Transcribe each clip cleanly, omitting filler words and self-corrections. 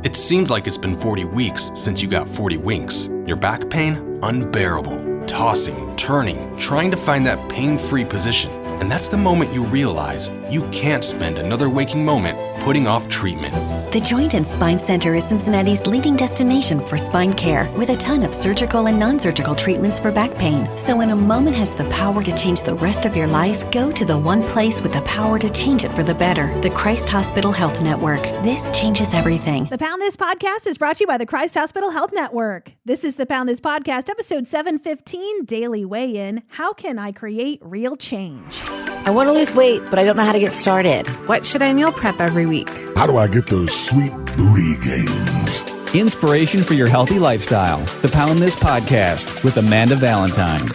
It seems like it's been 40 weeks since you got 40 winks. Your back pain? Unbearable. Tossing, turning, trying to find that pain-free position. And that's the moment you realize you can't spend another waking moment putting off treatment. The Joint and Spine Center is Cincinnati's leading destination for spine care, with a ton of surgical and non-surgical treatments for back pain. So when a moment has the power to change the rest of your life, go to the one place with the power to change it for the better, the Christ Hospital Health Network. This changes everything. The Pound This Podcast is brought to you by the Christ Hospital Health Network. This is the Pound This Podcast, episode 715, Daily Weigh-In. How can I create real change? I want to lose weight, but I don't know how to get started. What should I meal prep every week? How do I get those sweet booty gains? Inspiration for your healthy lifestyle. The Pound This Podcast with Amanda Valentine.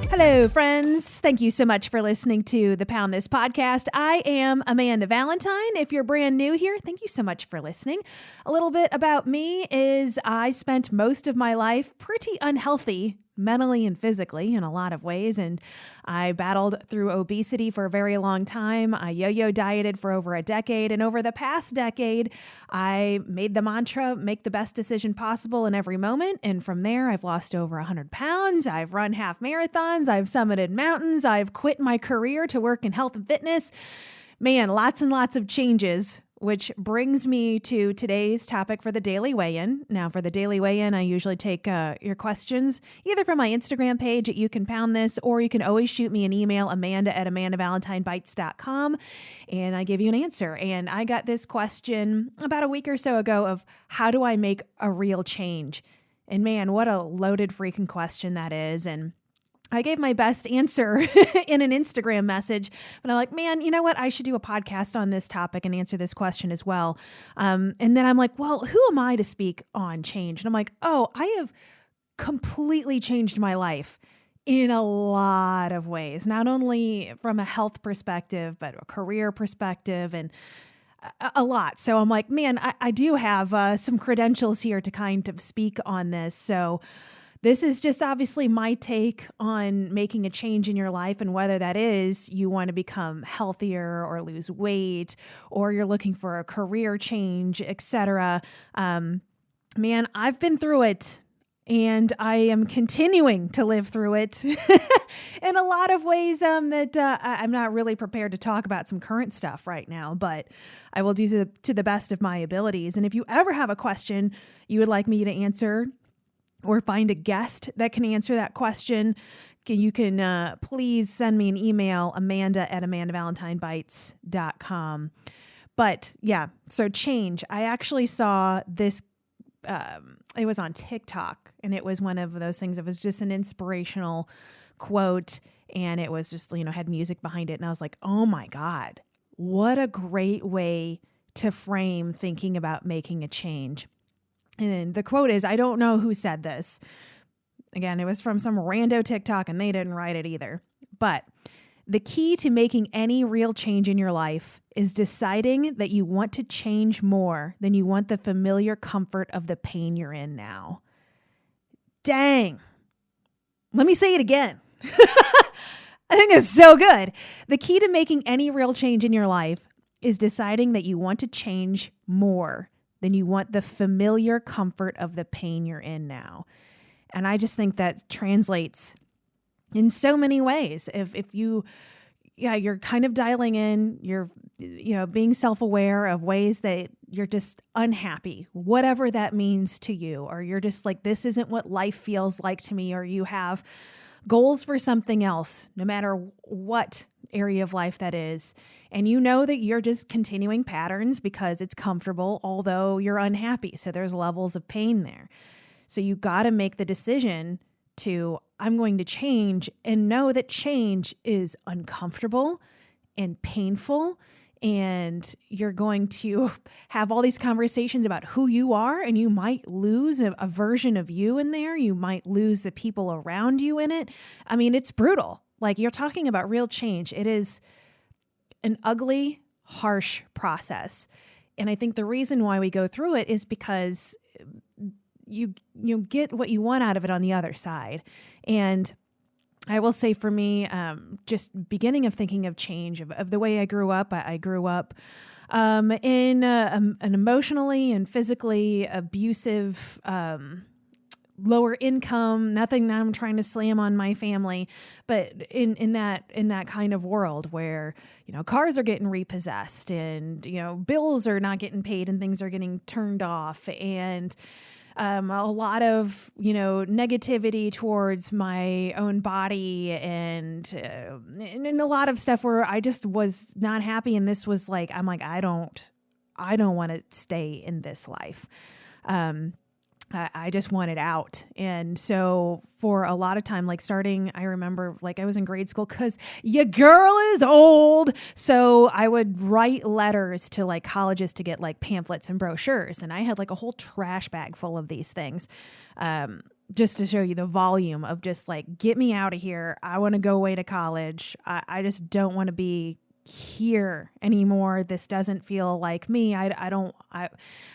Hello, friends. Thank you so much for listening to the Pound This Podcast. I am Amanda Valentine. If you're brand new here, thank you so much for listening. A little bit about me is I spent most of my life pretty unhealthy, mentally and physically in a lot of ways. And I battled through obesity for a very long time. I yo-yo dieted for over a decade. And over the past decade, I made the mantra, make the best decision possible in every moment. And from there, I've lost over 100 pounds. I've run half marathons. I've summited mountains. I've quit my career to work in health and fitness. Man, lots and lots of changes, which brings me to today's topic for the Daily Weigh-In. Now, for the Daily Weigh-In, I usually take your questions either from my Instagram page at You Can Pound This, or you can always shoot me an email, amanda@amandavалентиnebites.com, and I give you an answer. And I got this question about a week or so ago of how do I make a real change? And man, what a loaded freaking question that is. And I gave my best answer in an Instagram message, but I'm like, man, you know what? I should do a podcast on this topic and answer this question as well. And then I'm like, well, who am I to speak on change? And I'm like, oh, I have completely changed my life in a lot of ways, not only from a health perspective, but a career perspective and a lot. So I'm like, man, I do have some credentials here to kind of speak on this. So this is just obviously my take on making a change in your life, and whether that is you want to become healthier or lose weight, or you're looking for a career change, etc. Man, I've been through it, and I am continuing to live through it in a lot of ways that I'm not really prepared to talk about some current stuff right now, but I will do to the best of my abilities. And if you ever have a question you would like me to answer, or find a guest that can answer that question, you can please send me an email, amanda@amandavалентиnebites.com. But yeah, so change. I actually saw this, it was on TikTok, and it was one of those things. It was just an inspirational quote, and it was just, had music behind it. And I was like, oh my God, what a great way to frame thinking about making a change. And the quote is, I don't know who said this. Again, it was from some rando TikTok, and they didn't write it either. But the key to making any real change in your life is deciding that you want to change more than you want the familiar comfort of the pain you're in now. Dang. Let me say it again. I think it's so good. The key to making any real change in your life is deciding that you want to change more then you want the familiar comfort of the pain you're in now. And I just think that translates in so many ways. If you're kind of dialing in, you're, being self-aware of ways that you're just unhappy, whatever that means to you, or you're just like, this isn't what life feels like to me, or you have goals for something else, no matter what area of life that is. And you know that you're just continuing patterns because it's comfortable, although you're unhappy. So there's levels of pain there. So you got to make the decision to, I'm going to change, and know that change is uncomfortable and painful. And you're going to have all these conversations about who you are, and you might lose a version of you in there. You might lose the people around you in it. I mean, it's brutal. Like, you're talking about real change. It is an ugly, harsh process. And I think the reason why we go through it is because you get what you want out of it on the other side. And I will say for me, just beginning of thinking of change of the way I grew up. I grew up in an emotionally and physically abusive, lower income, nothing that I'm trying to slam on my family, but in that kind of world where, cars are getting repossessed and, bills are not getting paid and things are getting turned off, and a lot of, negativity towards my own body and a lot of stuff where I just was not happy. And this was like, I'm like, I don't want to stay in this life. I just wanted out. And so for a lot of time, like starting, I remember like I was in grade school because your girl is old. So I would write letters to like colleges to get like pamphlets and brochures. And I had like a whole trash bag full of these things. Just to show you the volume of just like, get me out of here. I want to go away to college. I just don't want to be here anymore. This doesn't feel like me. I'm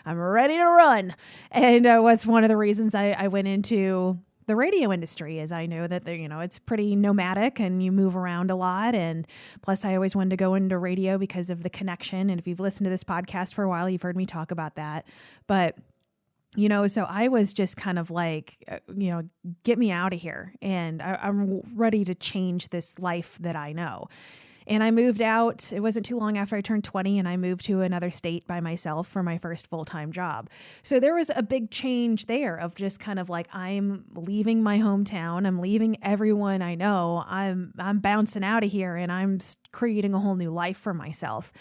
ready to run. And what's one of the reasons I went into the radio industry is I know that it's pretty nomadic and you move around a lot. And plus I always wanted to go into radio because of the connection. And if you've listened to this podcast for a while, you've heard me talk about that. But so I was just kind of like, get me out of here. And I'm ready to change this life that I know. And I moved out. It wasn't too long after I turned 20 and I moved to another state by myself for my first full-time job. So there was a big change there of just kind of like, I'm leaving my hometown. I'm leaving everyone I know. I'm bouncing out of here and I'm creating a whole new life for myself.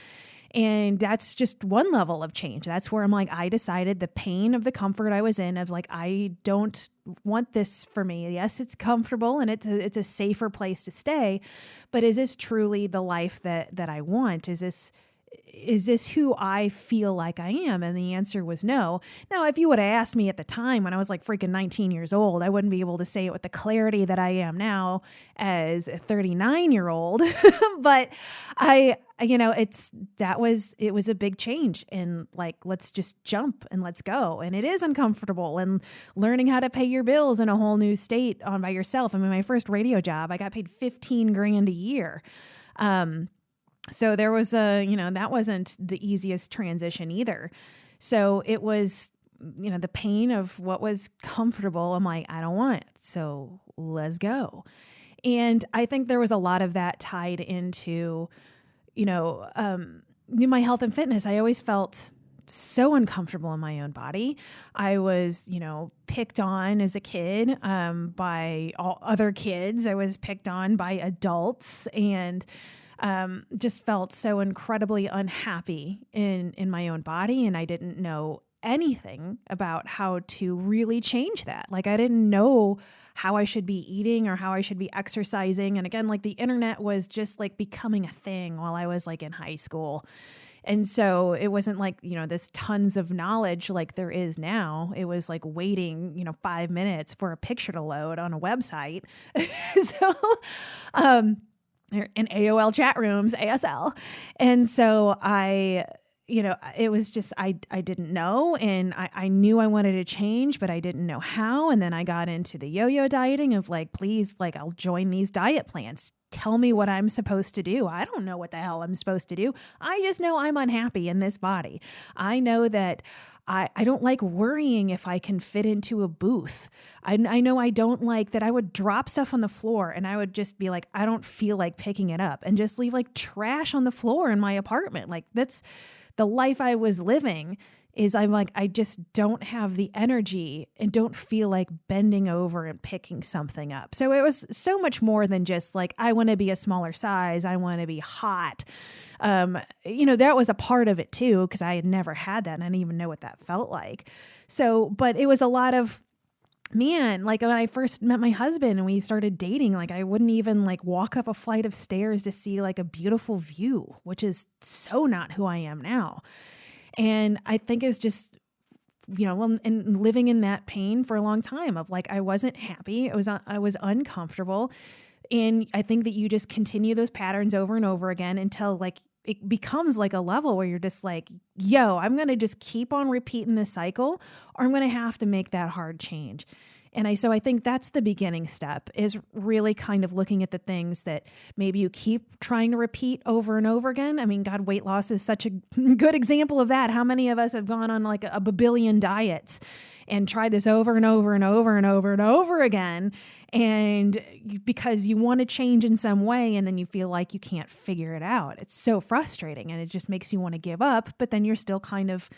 And that's just one level of change. That's where I'm like, I decided the pain of the comfort I was in, I was like, I don't want this for me. Yes, it's comfortable and it's a safer place to stay, but is this truly the life that I want? Is this who I feel like I am? And the answer was no. Now, if you would have asked me at the time when I was like freaking 19 years old, I wouldn't be able to say it with the clarity that I am now as a 39-year-old. But it was a big change, and like, let's just jump and let's go. And it is uncomfortable, and learning how to pay your bills in a whole new state by yourself. I mean, my first radio job, I got paid $15,000 a year. So there was that wasn't the easiest transition either. So it was, the pain of what was comfortable. I'm like, I don't want it. So let's go. And I think there was a lot of that tied into, my health and fitness. I always felt so uncomfortable in my own body. I was, picked on as a kid by all other kids. I was picked on by adults, and just felt so incredibly unhappy in my own body. And I didn't know anything about how to really change that. Like, I didn't know how I should be eating or how I should be exercising. And again, like, the internet was just like becoming a thing while I was like in high school. And so it wasn't like, this tons of knowledge like there is now. It was like waiting, 5 minutes for a picture to load on a website. So, in AOL chat rooms, ASL. And so it was just, I didn't know. And I knew I wanted to change, but I didn't know how. And then I got into the yo-yo dieting of like, please, like, I'll join these diet plans. Tell me what I'm supposed to do. I don't know what the hell I'm supposed to do. I just know I'm unhappy in this body. I know that I don't like worrying if I can fit into a booth. I know I don't like that I would drop stuff on the floor and I would just be like, I don't feel like picking it up, and just leave like trash on the floor in my apartment. Like, that's the life I was living. Is I'm like, I just don't have the energy and don't feel like bending over and picking something up. So it was so much more than just like, I want to be a smaller size. I want to be hot. That was a part of it too, because I had never had that and I didn't even know what that felt like. So, but it was a lot of, man, like when I first met my husband and we started dating, like I wouldn't even like walk up a flight of stairs to see like a beautiful view, which is so not who I am now. And I think it was just, and living in that pain for a long time of like, I wasn't happy. I was uncomfortable. And I think that you just continue those patterns over and over again until like it becomes like a level where you're just like, yo, I'm going to just keep on repeating this cycle, or I'm going to have to make that hard change. So I think that's the beginning step, is really kind of looking at the things that maybe you keep trying to repeat over and over again. I mean, God, weight loss is such a good example of that. How many of us have gone on like a babillion diets and tried this over and over and over and over and over again? And because you want to change in some way, and then you feel like you can't figure it out. It's so frustrating, and it just makes you want to give up, but then you're still kind of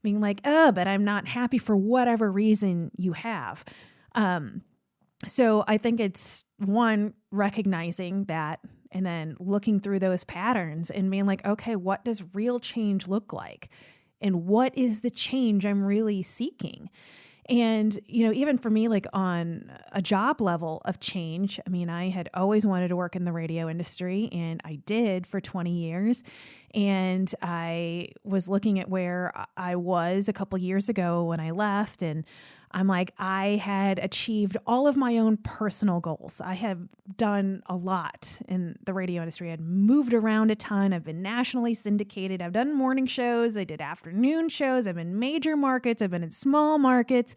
being like, but I'm not happy for whatever reason you have. So I think it's one, recognizing that, and then looking through those patterns and being like, okay, what does real change look like? And what is the change I'm really seeking? And, even for me, like on a job level of change, I mean, I had always wanted to work in the radio industry, and I did for 20 years. And I was looking at where I was a couple years ago when I left, and I'm like, I had achieved all of my own personal goals. I have done a lot in the radio industry. I'd moved around a ton. I've been nationally syndicated. I've done morning shows. I did afternoon shows. I've been in major markets. I've been in small markets.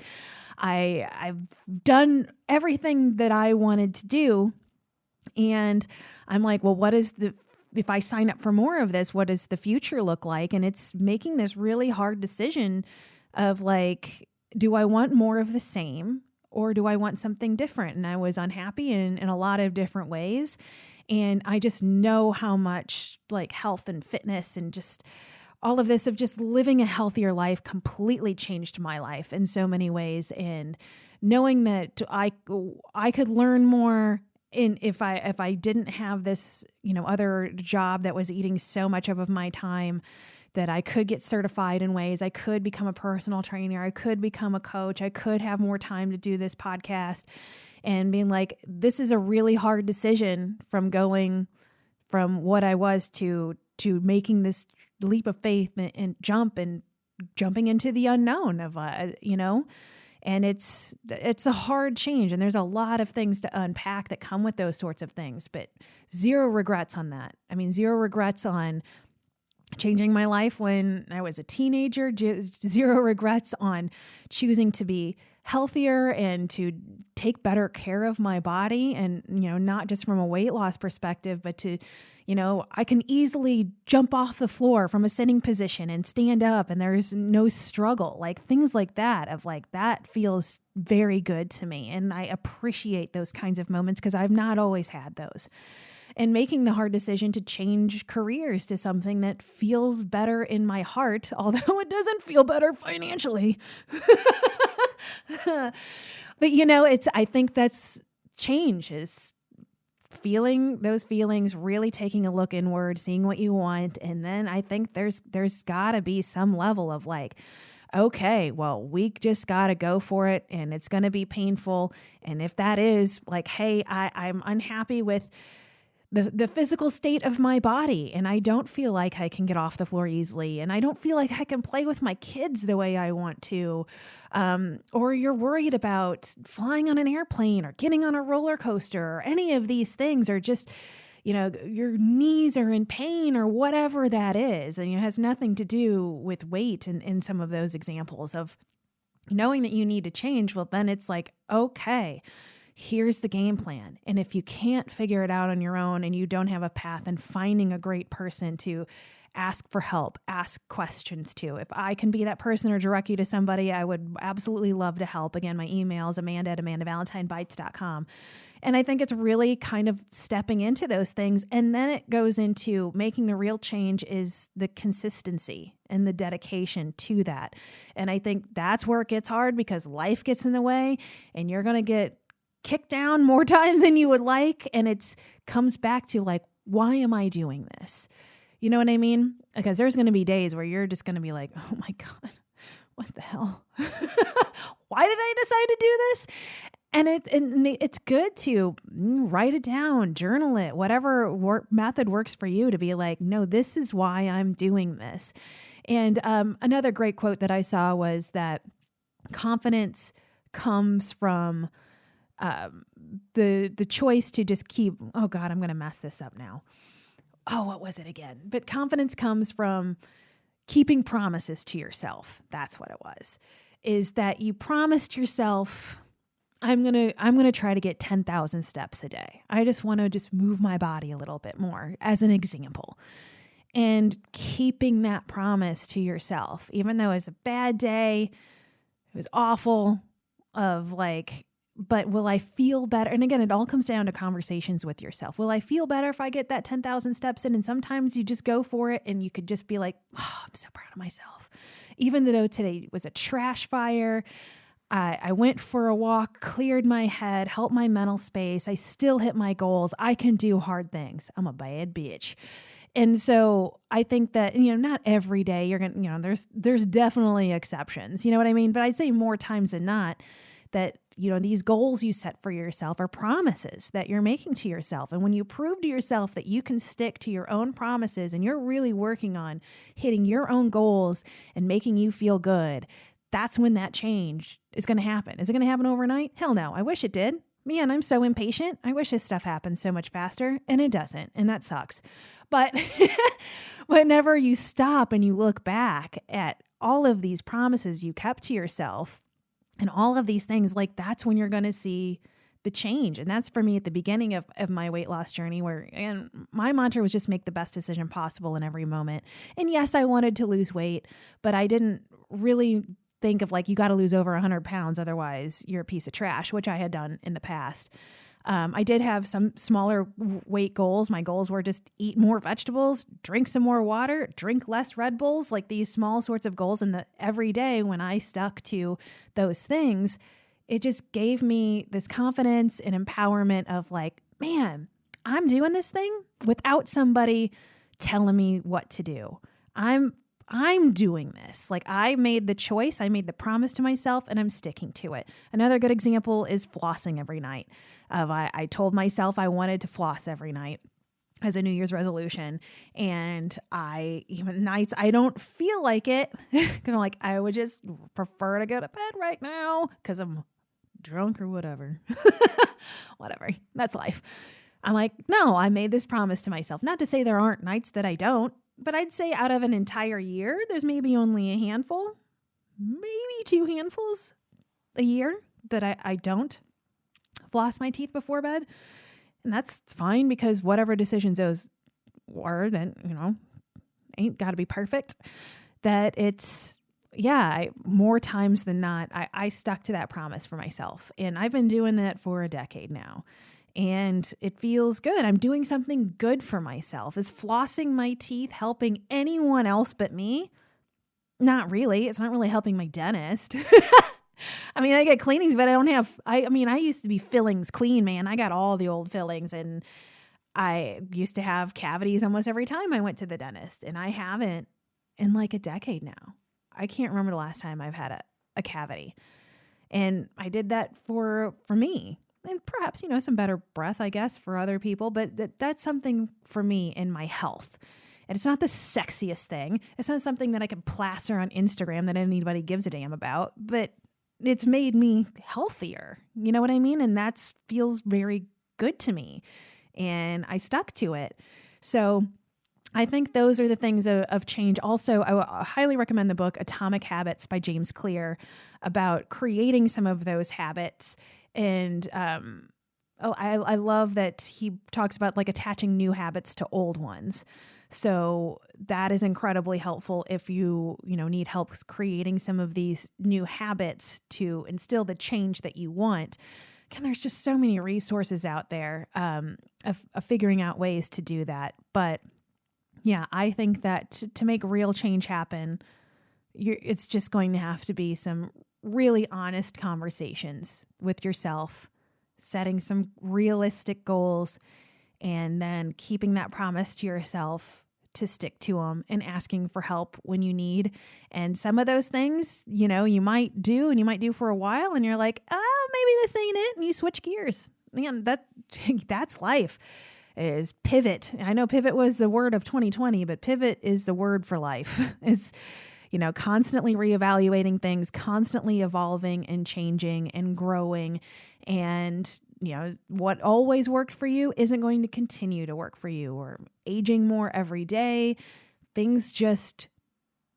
I've done everything that I wanted to do. And I'm like, well, if I sign up for more of this, what does the future look like? And it's making this really hard decision of like, do I want more of the same, or do I want something different? And I was unhappy in a lot of different ways. And I just know how much like health and fitness and just all of this of just living a healthier life completely changed my life in so many ways. And knowing that I could learn more if I didn't have this, other job that was eating so much of my time, that I could get certified in ways. I could become a personal trainer. I could become a coach. I could have more time to do this podcast, and being like, this is a really hard decision from going from what I was to making this leap of faith and jumping into the unknown of, and it's a hard change. And there's a lot of things to unpack that come with those sorts of things, but zero regrets on that. I mean, zero regrets on changing my life when I was a teenager, zero regrets on choosing to be healthier and to take better care of my body. And, not just from a weight loss perspective, but to, I can easily jump off the floor from a sitting position and stand up, and there's no struggle, like things like that, of like, that feels very good to me. And I appreciate those kinds of moments because I've not always had those. And making the hard decision to change careers to something that feels better in my heart, although it doesn't feel better financially. But, I think that's change, is feeling those feelings, really taking a look inward, seeing what you want. And then I think there's gotta be some level of like, okay, well, we just got to go for it, and it's going to be painful. And if that is like, hey, I'm unhappy with the physical state of my body, and I don't feel like I can get off the floor easily, and I don't feel like I can play with my kids the way I want to, or you're worried about flying on an airplane or getting on a roller coaster or any of these things, or just, your knees are in pain or whatever that is, and it has nothing to do with weight in some of those examples of knowing that you need to change. Well, then it's like, okay, here's the game plan. And if you can't figure it out on your own and you don't have a path, and finding a great person to ask for help, ask questions to. If I can be that person or direct you to somebody, I would absolutely love to help. Again, my email is amanda@amandavalentinebites.com. And I think it's really kind of stepping into those things. And then it goes into making the real change is the consistency and the dedication to that. And I think that's where it gets hard, because life gets in the way and you're going to get kicked down more times than you would like. And it comes back to like, why am I doing this? You know what I mean? Because there's going to be days where you're just going to be like, oh my God, what the hell? Why did I decide to do this? And it's good to write it down, journal it, whatever method works for you, to be like, no, this is why I'm doing this. And another great quote that I saw was that confidence comes from the choice to just keep, oh God, I'm going to mess this up now. Oh, what was it again? But confidence comes from keeping promises to yourself. That's what it was, is that you promised yourself I'm going to try to get 10,000 steps a day. I just want to just move my body a little bit more, as an example. And keeping that promise to yourself, even though it's a bad day, it was awful, of like, but will I feel better? And again, it all comes down to conversations with yourself. Will I feel better if I get that 10,000 steps in? And sometimes you just go for it and you could just be like, oh, I'm so proud of myself. Even though today was a trash fire, I went for a walk, cleared my head, helped my mental space. I still hit my goals. I can do hard things. I'm a bad bitch. And so I think that, not every day you're going to, there's definitely exceptions, you know what I mean? But I'd say more times than not that, these goals you set for yourself are promises that you're making to yourself. And when you prove to yourself that you can stick to your own promises and you're really working on hitting your own goals and making you feel good, that's when that change is going to happen. Is it going to happen overnight? Hell no. I wish it did. Man, I'm so impatient. I wish this stuff happened so much faster, and it doesn't, and that sucks. But whenever you stop and you look back at all of these promises you kept to yourself and all of these things, like that's when you're going to see the change. And that's for me at the beginning of my weight loss journey, where, and my mantra was just make the best decision possible in every moment. And yes, I wanted to lose weight, but I didn't really think of like, you got to lose over 100 pounds. Otherwise you're a piece of trash, which I had done in the past. I did have some smaller weight goals. My goals were just eat more vegetables, drink some more water, drink less Red Bulls, like these small sorts of goals. And every day when I stuck to those things, it just gave me this confidence and empowerment of like, man, I'm doing this thing without somebody telling me what to do. I'm doing this. Like I made the choice, I made the promise to myself, and I'm sticking to it. Another good example is flossing every night. I told myself I wanted to floss every night as a New Year's resolution. And even nights I don't feel like it, like I would just prefer to go to bed right now because I'm drunk or whatever. Whatever. That's life. I'm like, no, I made this promise to myself. Not to say there aren't nights that I don't, but I'd say out of an entire year, there's maybe only a handful, maybe 2 handfuls a year that I don't floss my teeth before bed. And that's fine because whatever decisions those were, then, ain't got to be perfect. That it's, more times than not, I stuck to that promise for myself. And I've been doing that for a decade now. And it feels good. I'm doing something good for myself. Is flossing my teeth helping anyone else but me? Not really. It's not really helping my dentist. I mean, I get cleanings, but I don't have, I used to be fillings queen, man. I got all the old fillings, and I used to have cavities almost every time I went to the dentist, and I haven't in like a decade now. I can't remember the last time I've had a cavity. And I did that for me. And perhaps, some better breath, I guess, for other people. But that's something for me in my health. And it's not the sexiest thing. It's not something that I can plaster on Instagram that anybody gives a damn about. But it's made me healthier. You know what I mean? And that feels very good to me. And I stuck to it. So I think those are the things of change. Also, I highly recommend the book Atomic Habits by James Clear about creating some of those habits. And I love that he talks about like attaching new habits to old ones. So that is incredibly helpful if you need help creating some of these new habits to instill the change that you want. Again, there's just so many resources out there of figuring out ways to do that. But yeah, I think that to make real change happen, it's just going to have to be some really honest conversations with yourself, setting some realistic goals, and then keeping that promise to yourself to stick to them and asking for help when you need. And some of those things, you might do and you might do for a while and you're like, oh, maybe this ain't it. And you switch gears. Man, that's life, is pivot. I know pivot was the word of 2020, but pivot is the word for life. It's, constantly reevaluating things, constantly evolving and changing and growing. And, what always worked for you isn't going to continue to work for you, or aging more every day. Things just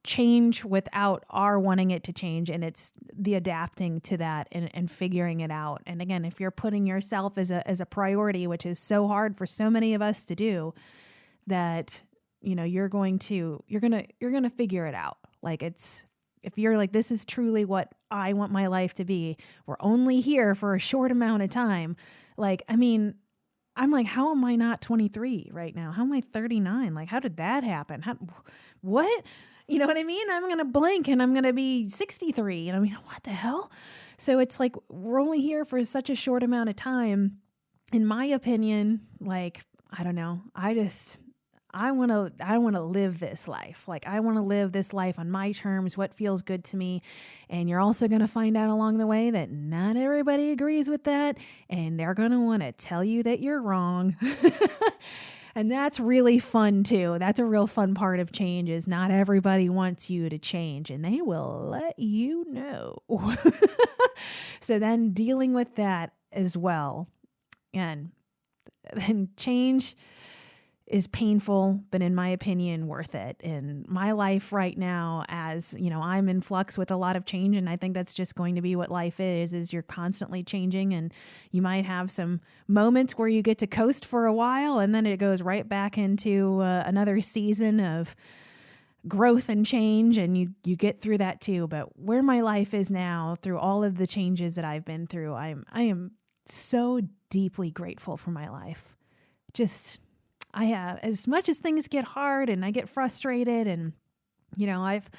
change without our wanting it to change, and it's the adapting to that and figuring it out. And again, if you're putting yourself as a priority, which is so hard for so many of us to do, that you're going to figure it out. Like, if you're like, this is truly what I want my life to be, we're only here for a short amount of time. Like, I mean, I'm like, how am I not 23 right now? How am I 39? Like, how did that happen? What? You know what I mean? I'm going to blink and I'm going to be 63. And I mean, what the hell? So it's like, we're only here for such a short amount of time. In my opinion, like, I don't know. I want to live this life. Like, I want to live this life on my terms, what feels good to me. And you're also going to find out along the way that not everybody agrees with that. And they're going to want to tell you that you're wrong. And that's really fun too. That's a real fun part of change, is not everybody wants you to change, and they will let you know. So then dealing with that as well. And then change is painful, but in my opinion, worth it. In my life right now, as I'm in flux with a lot of change, and I think that's just going to be what life is you're constantly changing, and you might have some moments where you get to coast for a while, and then it goes right back into another season of growth and change, and you get through that too. But where my life is now, through all of the changes that I've been through, I am so deeply grateful for my life. I have, as much as things get hard and I get frustrated, and, I've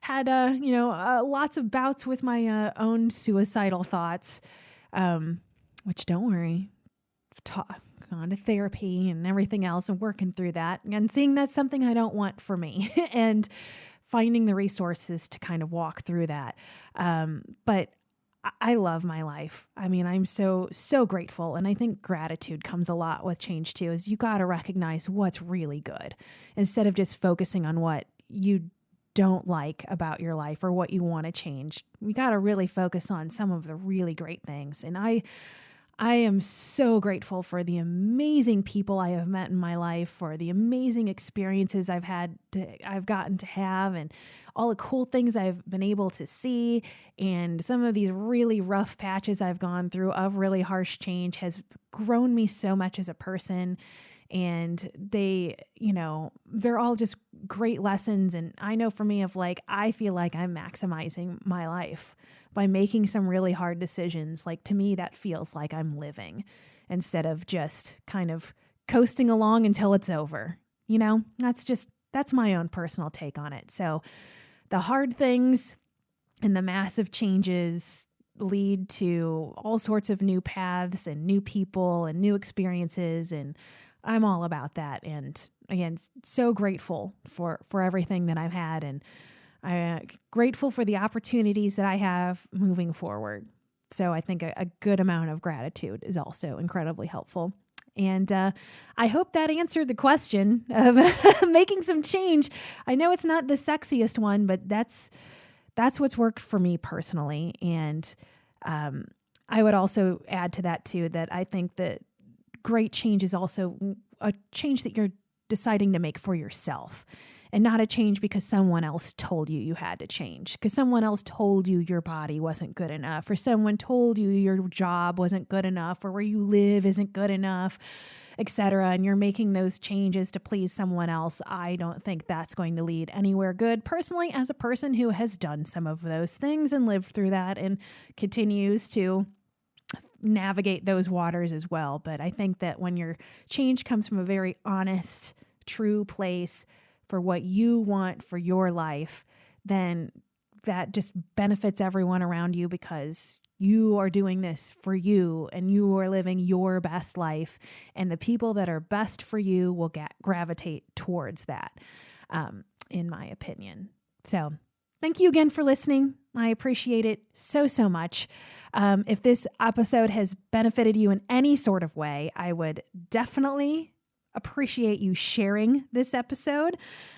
had, lots of bouts with my own suicidal thoughts, which, don't worry, gone to therapy and everything else and working through that and seeing that's something I don't want for me and finding the resources to kind of walk through that. But I love my life. I mean, I'm so grateful. And I think gratitude comes a lot with change too, is you got to recognize what's really good instead of just focusing on what you don't like about your life or what you want to change. We got to really focus on some of the really great things. And I am so grateful for the amazing people I have met in my life, for the amazing experiences I've gotten to have, and all the cool things I've been able to see. And some of these really rough patches I've gone through of really harsh change has grown me so much as a person. And they're all just great lessons. And I know for me, I feel like I'm maximizing my life by making some really hard decisions. Like, to me, that feels like I'm living instead of just kind of coasting along until it's over. That's my own personal take on it. So the hard things and the massive changes lead to all sorts of new paths and new people and new experiences. And I'm all about that. And again, so grateful for everything that I've had, and I'm grateful for the opportunities that I have moving forward. So I think a good amount of gratitude is also incredibly helpful. And I hope that answered the question of making some change. I know it's not the sexiest one, but that's what's worked for me personally. And I would also add to that too, that I think that great change is also a change that you're deciding to make for yourself, and not a change because someone else told you had to change, because someone else told you your body wasn't good enough, or someone told you your job wasn't good enough, or where you live isn't good enough, etc. And you're making those changes to please someone else. I don't think that's going to lead anywhere good. Personally, as a person who has done some of those things and lived through that and continues to navigate those waters as well. But I think that when your change comes from a very honest, true place for what you want for your life, then that just benefits everyone around you, because you are doing this for you and you are living your best life, and the people that are best for you will gravitate towards that, in my opinion. So thank you again for listening. I appreciate it so much. If this episode has benefited you in any sort of way, I would definitely appreciate you sharing this episode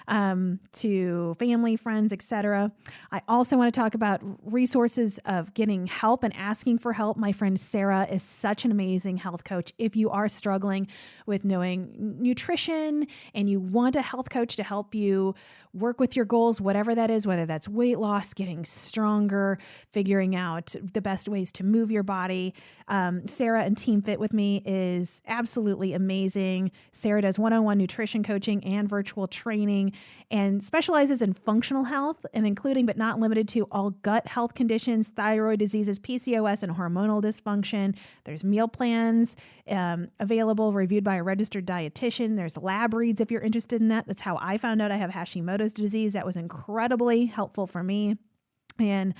to family, friends, etc. I also want to talk about resources of getting help and asking for help. My friend Sarah is such an amazing health coach. If you are struggling with knowing nutrition and you want a health coach to help you work with your goals, whatever that is, whether that's weight loss, getting stronger, figuring out the best ways to move your body, Sarah and Team Fit With Me is absolutely amazing. Sarah does one-on-one nutrition coaching and virtual training and specializes in functional health and including but not limited to all gut health conditions, thyroid diseases, PCOS, and hormonal dysfunction. There's meal plans available, reviewed by a registered dietitian. There's lab reads if you're interested in that. That's how I found out I have Hashimoto's disease. That was incredibly helpful for me. And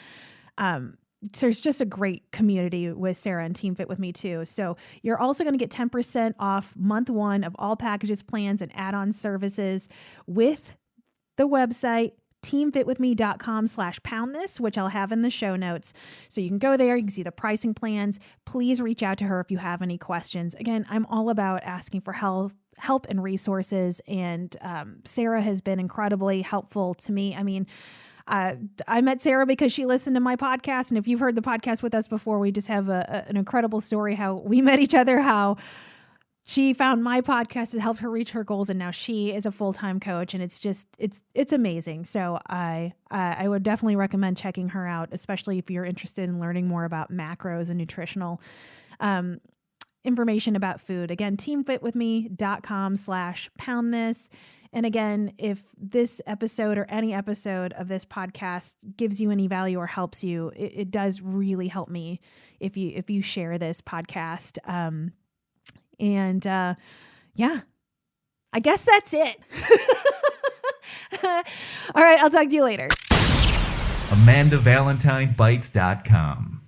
there's just a great community with Sarah and Team Fit With Me too. So you're also going to get 10% off month 1 of all packages, plans, and add-on services with the website teamfitwithme.com/poundthis, which I'll have in the show notes. So you can go there, you can see the pricing plans. Please reach out to her if you have any questions. Again, I'm all about asking for help and resources. And Sarah has been incredibly helpful to me. I mean, I met Sarah because she listened to my podcast. And if you've heard the podcast with us before, we just have an incredible story how we met each other, how she found my podcast and helped her reach her goals. And now she is a full-time coach, and it's amazing. So I would definitely recommend checking her out, especially if you're interested in learning more about macros and nutritional information about food. Again, teamfitwithme.com/poundthis. And again, if this episode or any episode of this podcast gives you any value or helps you, it does really help me if you share this podcast. Yeah, I guess that's it. All right, I'll talk to you later. AmandaValentineBites.com